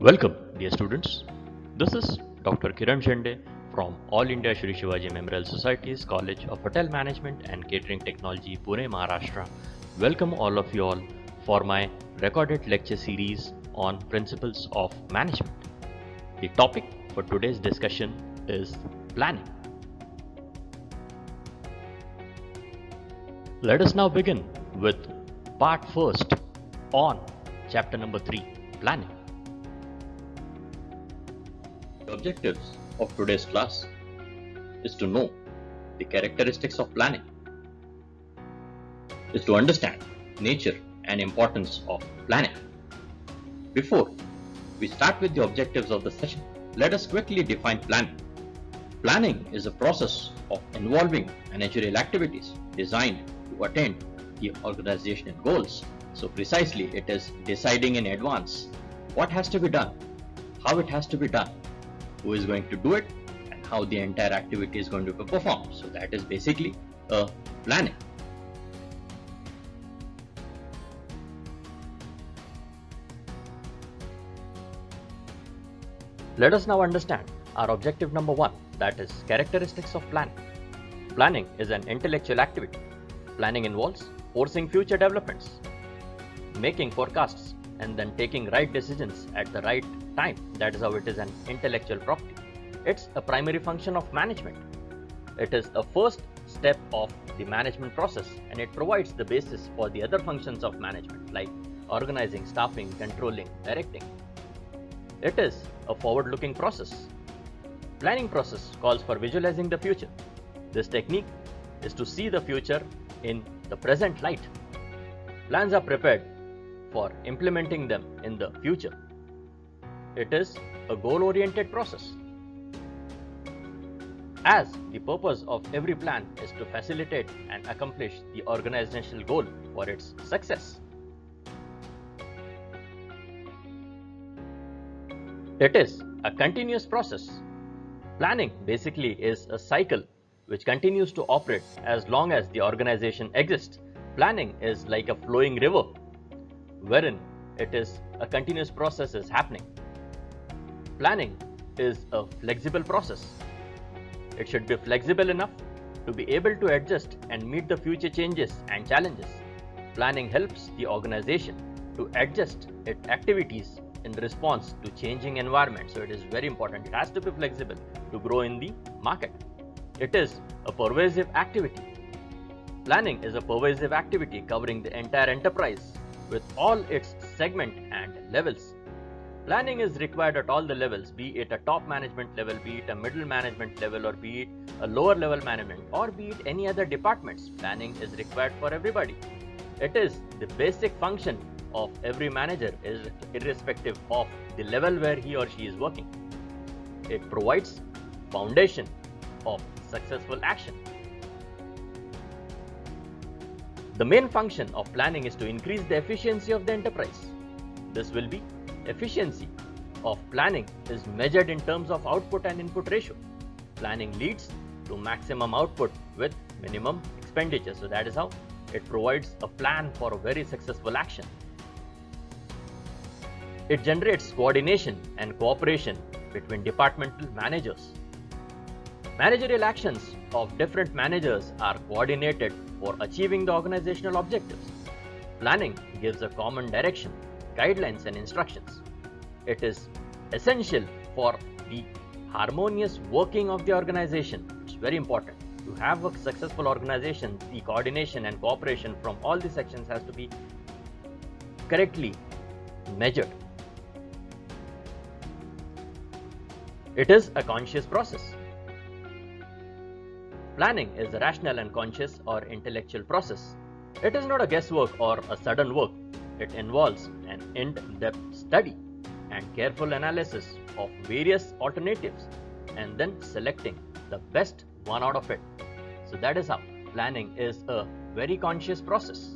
Welcome, dear students. This is Dr. Kiran Shende from All India Shri Shivaji Memorial Society's College of Hotel Management and Catering Technology, Pune, Maharashtra. Welcome all of you all for my recorded lecture series on principles of management. The topic for today's discussion is planning. Let us now begin with part first on chapter number 3, planning. The objectives of today's class is to know the characteristics of planning, is to understand nature and importance of planning. Before we start with the objectives of the session, let us quickly define planning. Planning is a process of involving managerial activities designed to attain the organizational goals. So precisely, it is deciding in advance what has to be done, how it has to be done, who is going to do it, and how the entire activity is going to be performed. So that is basically a planning. Let us now understand our objective number 1, that is characteristics of planning. Planning is an intellectual activity. Planning involves foreseeing future developments, making forecasts, and then taking right decisions at the right time. That is how it is an intellectual property. It's a primary function of management. It is a first step of the management process, and it provides the basis for the other functions of management like organizing, staffing, controlling, directing. It is a forward-looking process. Planning process calls for visualizing the future. This technique is to see the future in the present light. Plans are prepared for implementing them in the future. It is a goal-oriented process, as the purpose of every plan is to facilitate and accomplish the organizational goal for its success. It is a continuous process. Planning basically is a cycle which continues to operate as long as the organization exists. Planning is like a flowing river, wherein it is a continuous process is happening. Planning is a flexible process. It should be flexible enough to be able to adjust and meet the future changes and challenges. Planning helps the organization to adjust its activities in response to changing environment. So it is very important. It has to be flexible to grow in the market. It is a pervasive activity. Planning is a pervasive activity covering the entire enterprise with all its segment and levels. Planning is required at all the levels, be it a top management level, be it a middle management level, or be it a lower level management, or be it any other departments. Planning is required for everybody. It is the basic function of every manager, irrespective of the level where he or she is working. It provides foundation of successful action. The main function of planning is to increase the efficiency of the enterprise. This will be efficiency of planning is measured in terms of output and input ratio. Planning leads to maximum output with minimum expenditure. So that is how it provides a plan for a very successful action. It generates coordination and cooperation between departmental managers. Managerial actions of different managers are coordinated for achieving the organizational objectives. Planning gives a common direction, guidelines, and instructions. It is essential for the harmonious working of the organization. It's very important. To have a successful organization, the coordination and cooperation from all the sections has to be correctly measured. It is a conscious process. Planning is a rational and conscious or intellectual process. It is not a guesswork or a sudden work. It involves an in-depth study and careful analysis of various alternatives and then selecting the best one out of it. So that is how planning is a very conscious process.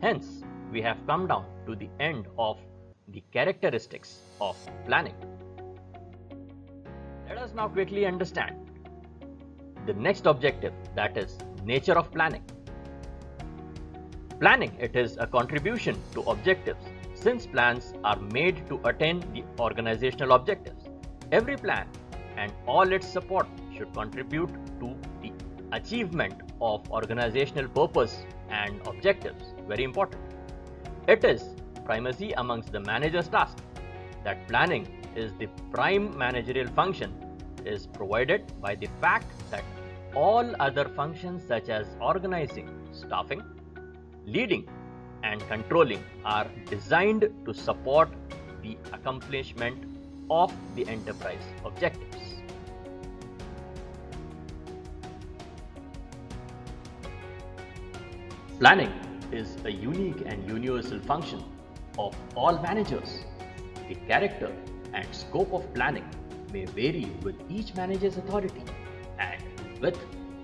Hence, we have come down to the end of the characteristics of planning. Let us now quickly understand the next objective, that is nature of planning. Planning, it is a contribution to objectives since plans are made to attain the organizational objectives. Every plan and all its support should contribute to the achievement of organizational purpose and objectives. Very important. It is primacy amongst the manager's task that planning is the prime managerial function is provided by the fact that all other functions such as organizing, staffing, leading and controlling are designed to support the accomplishment of the enterprise objectives. Planning is a unique and universal function of all managers. The character and scope of planning may vary with each manager's authority and with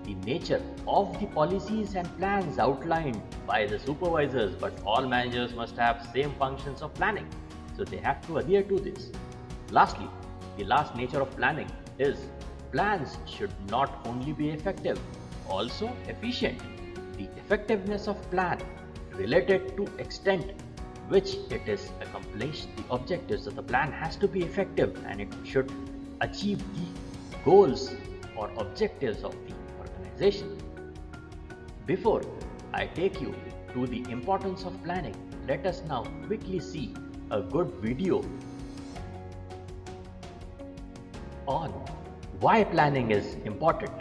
the nature of the policies and plans outlined by the supervisors, but all managers must have same functions of planning, so they have to adhere to this. Lastly, the last nature of planning is plans should not only be effective, also efficient. The effectiveness of plan related to extent which it is accomplished the objectives of the plan has to be effective, and it should achieve the goals or objectives of the organization. Before I take you to the importance of planning, let us now quickly see a good video on why planning is important.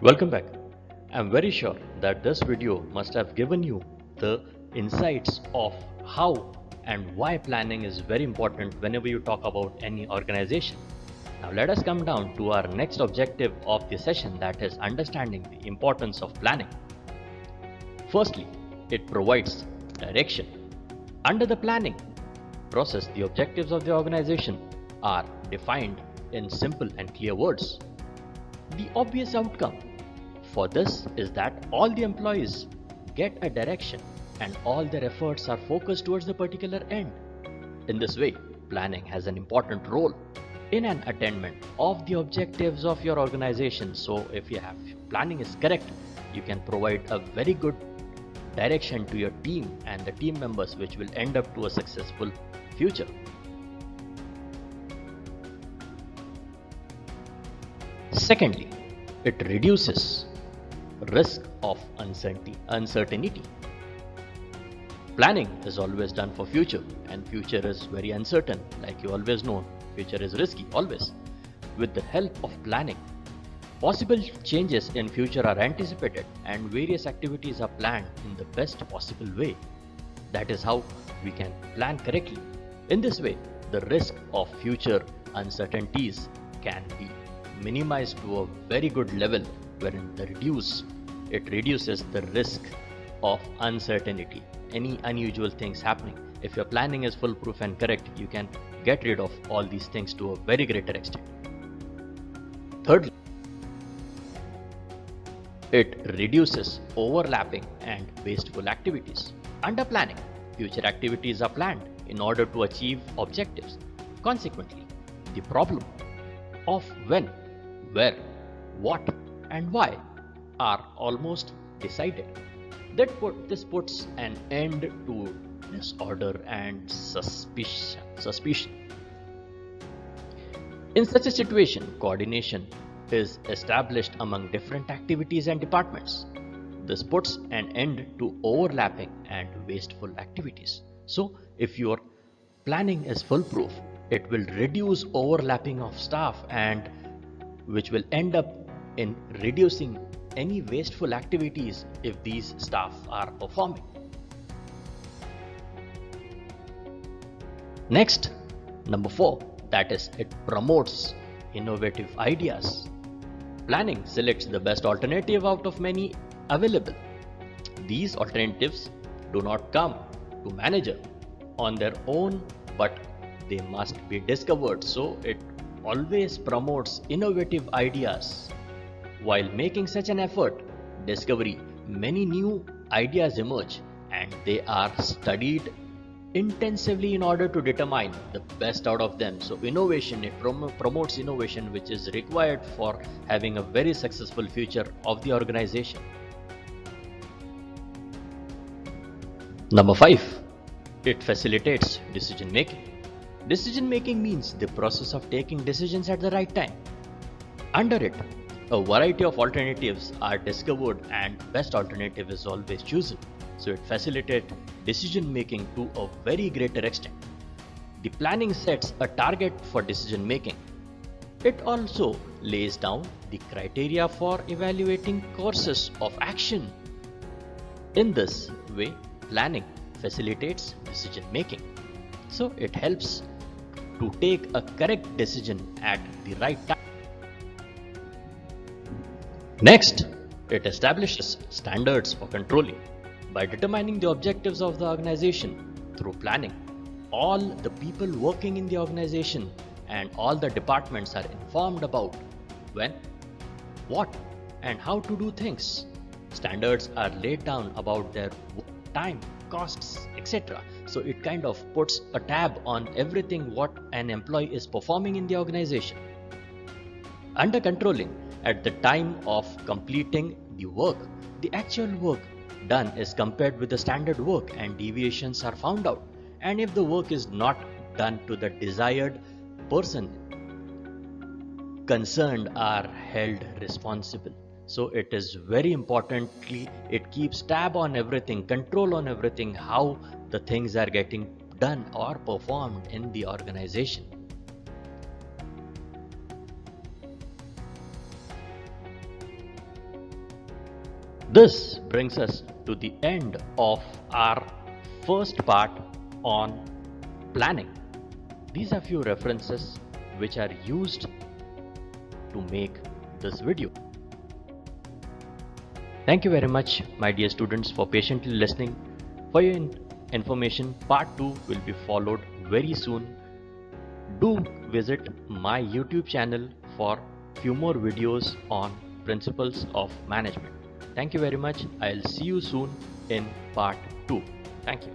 Welcome back. I'm very sure that this video must have given you the insights of how and why planning is very important whenever you talk about any organization. Now let us come down to our next objective of the session, that is understanding the importance of planning. Firstly, it provides direction. Under the planning process, the objectives of the organization are defined in simple and clear words. The obvious outcome for this is that all the employees get a direction and all their efforts are focused towards the particular end. In this way, planning has an important role in an attainment of the objectives of your organization. So if planning is correct, you can provide a very good direction to your team and the team members, which will end up to a successful future. Secondly, it reduces risk of uncertainty. Planning is always done for future, and future is very uncertain. Like you always know, future is risky always. With the help of planning, possible changes in future are anticipated and various activities are planned in the best possible way. That is how we can plan correctly. In this way, the risk of future uncertainties can be minimized to a very good level, wherein it reduces the risk of uncertainty, any unusual things happening. If your planning is foolproof and correct, you can get rid of all these things to a very greater extent. Thirdly, it reduces overlapping and wasteful activities. Under planning, future activities are planned in order to achieve objectives. Consequently, the problem of when, where, what, and why are almost decided. This puts an end to disorder and suspicion. In such a situation, coordination is established among different activities and departments. This puts an end to overlapping and wasteful activities. So, if your planning is foolproof, it will reduce overlapping of staff and which will end up in reducing any wasteful activities if these staff are performing. Next, number 4, that is, it promotes innovative ideas. Planning selects the best alternative out of many available. These alternatives do not come to manager on their own, but they must be discovered. So it always promotes innovative ideas. While making such an effort, discovery, many new ideas emerge and they are studied intensively in order to determine the best out of them. So innovation, it promotes innovation, which is required for having a very successful future of the organization. Number 5, it facilitates decision making. Decision making means the process of taking decisions at the right time. Under it, a variety of alternatives are discovered and best alternative is always chosen. So it facilitates decision making to a very greater extent. The planning sets a target for decision making. It also lays down the criteria for evaluating courses of action. In this way, planning facilitates decision making. So it helps to take a correct decision at the right time. Next, it establishes standards for controlling. By determining the objectives of the organization through planning, all the people working in the organization and all the departments are informed about when, what, and how to do things. Standards are laid down about their time, costs, etc. So it kind of puts a tab on everything what an employee is performing in the organization. Under controlling, at the time of completing the work, the actual work done is compared with the standard work and deviations are found out. And if the work is not done to the desired person, concerned are held responsible. So it is very importantly, it keeps tab on everything, control on everything, how the things are getting done or performed in the organization. This brings us to the end of our first part on planning. These are few references which are used to make this video. Thank you very much, my dear students, for patiently listening. For your information, part 2 will be followed very soon. Do visit my YouTube channel for few more videos on principles of management. Thank you very much. I'll see you soon in part 2. Thank you.